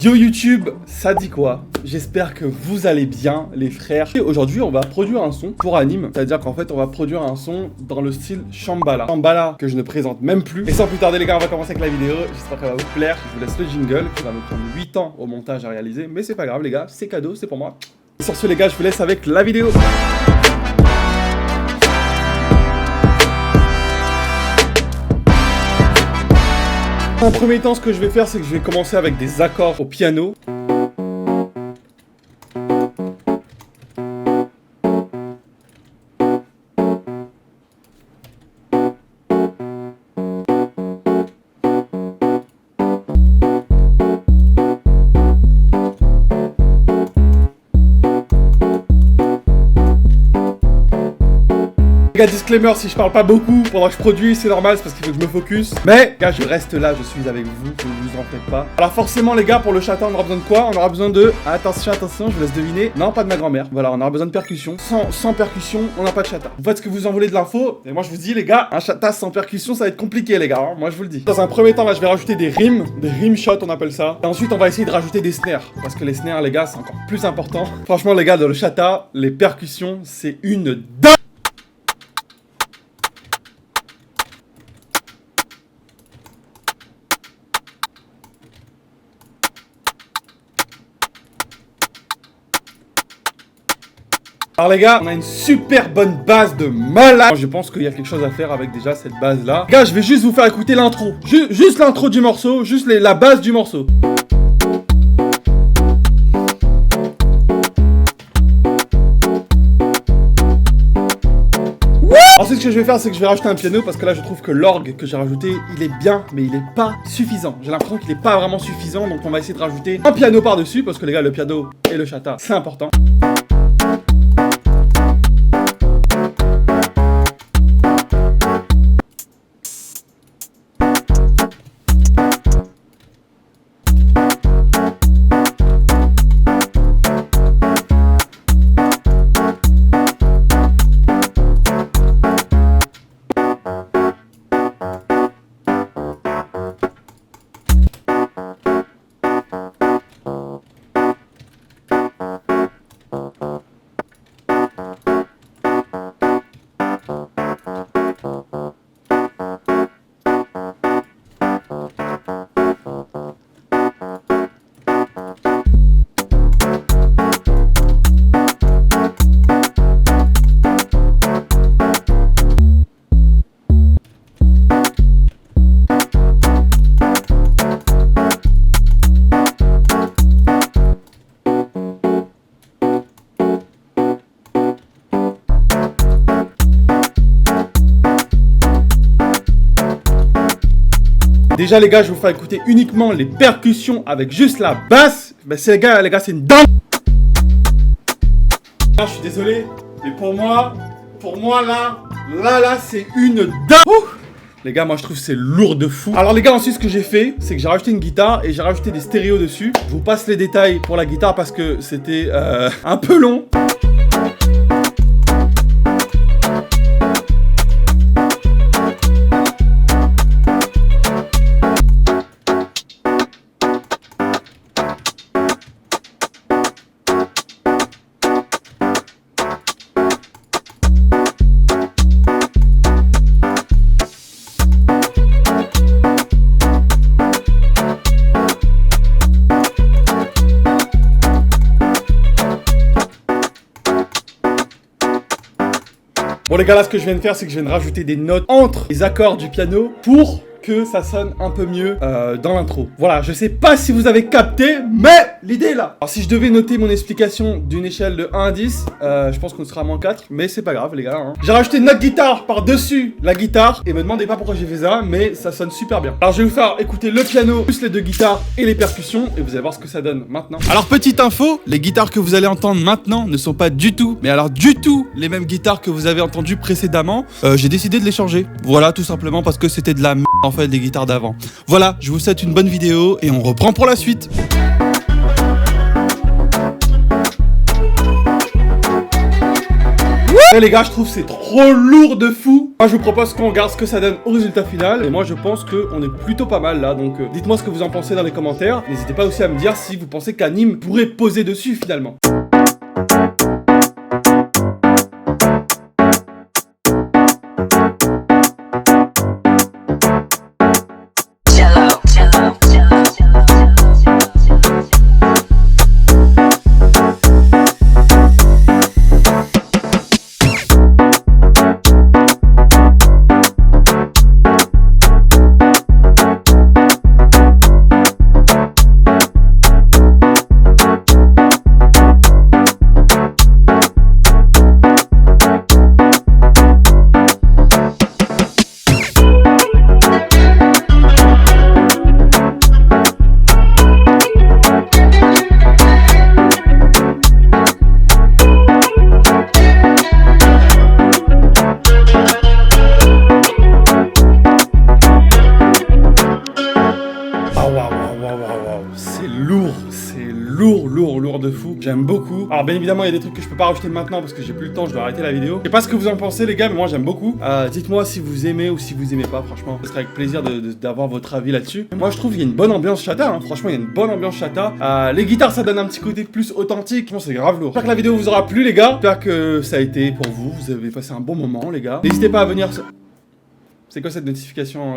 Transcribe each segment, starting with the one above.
Yo YouTube, ça dit quoi? J'espère que vous allez bien les frères. Et aujourd'hui on va produire un son pour anime. C'est-à-dire qu'en fait on va produire un son dans le style Shambhala. Shambhala que je ne présente même plus. Et sans plus tarder les gars, on va commencer avec la vidéo. J'espère qu'elle va vous plaire. Je vous laisse le jingle qui va me prendre 8 ans au montage à réaliser. Mais c'est pas grave les gars, c'est cadeau, c'est pour moi. Et sur ce les gars, je vous laisse avec la vidéo. En premier temps, ce que je vais faire, c'est que je vais commencer avec des accords au piano. Les gars, disclaimer, si je parle pas beaucoup pendant que je produis, c'est normal, c'est parce qu'il faut que je me focus. Mais, gars, je reste là, je suis avec vous, ne vous en faites pas. Alors forcément, les gars, pour le chata, on aura besoin de quoi? On aura besoin de... Attention, attention, je vous laisse deviner. Non, pas de ma grand-mère. Voilà, on aura besoin de percussion. Sans percussion, on n'a pas de chata. Vous faites ce que vous en voulez de l'info. Et moi, je vous dis, les gars, un chata sans percussion, ça va être compliqué, les gars. Hein, moi, je vous le dis. Dans un premier temps, là, je vais rajouter des rimes shots, on appelle ça. Et ensuite, on va essayer de rajouter des snares. Parce que les snares, les gars, c'est encore plus important. Franchement, les gars, dans le chata, les percussions, c'est une dingue. Alors les gars, on a une super bonne base de malade. Je pense qu'il y a quelque chose à faire avec déjà cette base là. Les gars, je vais juste vous faire écouter l'intro. Juste l'intro du morceau, juste la base du morceau. Ensuite, ce que je vais faire, c'est que je vais rajouter un piano parce que là, je trouve que l'orgue que j'ai rajouté, il est bien, mais il est pas suffisant. J'ai l'impression qu'il est pas vraiment suffisant, donc on va essayer de rajouter un piano par-dessus parce que les gars, le piano et le chata, c'est important. Déjà les gars, je vous fais écouter uniquement les percussions avec juste la basse. Ben c'est les gars, c'est une dingue. Je suis désolé, mais pour moi là, c'est une dingue. Les gars, moi je trouve que c'est lourd de fou. Alors les gars, ensuite ce que j'ai fait, c'est que j'ai rajouté une guitare et j'ai rajouté des stéréos dessus. Je vous passe les détails pour la guitare parce que c'était un peu long. Bon les gars, là ce que je viens de faire, c'est que je viens de rajouter des notes entre les accords du piano pour que ça sonne un peu mieux dans l'intro. Voilà, je sais pas si vous avez capté, mais l'idée est là. Alors si je devais noter mon explication d'une échelle de 1 à 10, je pense qu'on sera à moins 4, mais c'est pas grave les gars. Hein. J'ai rajouté une autre guitare par-dessus la guitare, et me demandez pas pourquoi j'ai fait ça, mais ça sonne super bien. Alors je vais vous faire écouter le piano, plus les deux guitares et les percussions, et vous allez voir ce que ça donne maintenant. Alors petite info, les guitares que vous allez entendre maintenant ne sont pas du tout, mais alors du tout, les mêmes guitares que vous avez entendues précédemment. J'ai décidé de les changer. Voilà, tout simplement parce que c'était de la merde en fait des guitares d'avant. Voilà, je vous souhaite une bonne vidéo et on reprend pour la suite. Ouais les gars, je trouve que c'est trop lourd de fou. Moi je vous propose qu'on regarde ce que ça donne au résultat final. Et moi je pense qu'on est plutôt pas mal là. Donc dites-moi ce que vous en pensez dans les commentaires. N'hésitez pas aussi à me dire si vous pensez qu'Anime pourrait poser dessus finalement. C'est lourd de fou. J'aime beaucoup. Alors bien évidemment il y a des trucs que je peux pas rajouter maintenant parce que j'ai plus le temps, je dois arrêter la vidéo. Je sais pas ce que vous en pensez les gars, mais moi j'aime beaucoup. Dites-moi si vous aimez ou si vous aimez pas, franchement. Ce serait avec plaisir d'avoir votre avis là-dessus. Moi je trouve qu'il y a une bonne ambiance chata, hein. Franchement il y a une bonne ambiance chata. Les guitares ça donne un petit côté plus authentique. Franchement c'est grave lourd. J'espère que la vidéo vous aura plu les gars. J'espère que ça a été pour vous. Vous avez passé un bon moment les gars. N'hésitez pas à venir... C'est quoi cette notification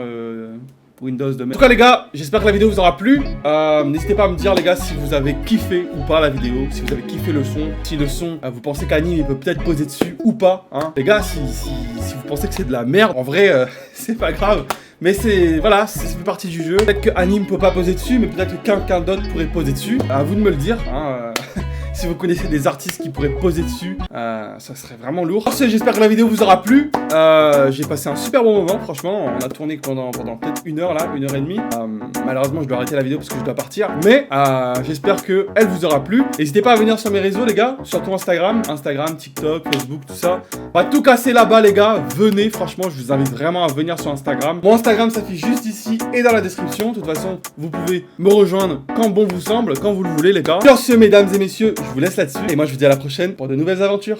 Windows de merde. En tout cas les gars, j'espère que la vidéo vous aura plu. N'hésitez pas à me dire les gars si vous avez kiffé ou pas la vidéo, si vous avez kiffé le son, si le son, vous pensez qu'Anime il peut peut-être poser dessus ou pas, hein. Les gars, si vous pensez que c'est de la merde, en vrai, c'est pas grave. Mais c'est, voilà, ça fait partie du jeu. Peut-être que Anime peut pas poser dessus, mais peut-être que quelqu'un d'autre pourrait poser dessus. À vous de me le dire, hein. Si vous connaissez des artistes qui pourraient poser dessus, ça serait vraiment lourd. J'espère que la vidéo vous aura plu. J'ai passé un super bon moment, franchement. On a tourné pendant peut-être 1 heure là, 1h30. Malheureusement, je dois arrêter la vidéo parce que je dois partir. Mais j'espère que elle vous aura plu. N'hésitez pas à venir sur mes réseaux, les gars. Surtout Instagram, TikTok, Facebook, tout ça. On va tout casser là-bas, les gars. Venez, franchement, je vous invite vraiment à venir sur Instagram. Mon Instagram s'affiche juste ici et dans la description. De toute façon, vous pouvez me rejoindre quand bon vous semble, quand vous le voulez, les gars. Sur ce, mesdames et messieurs, je vous laisse là-dessus. Et moi, je vous dis à la prochaine pour de nouvelles aventures.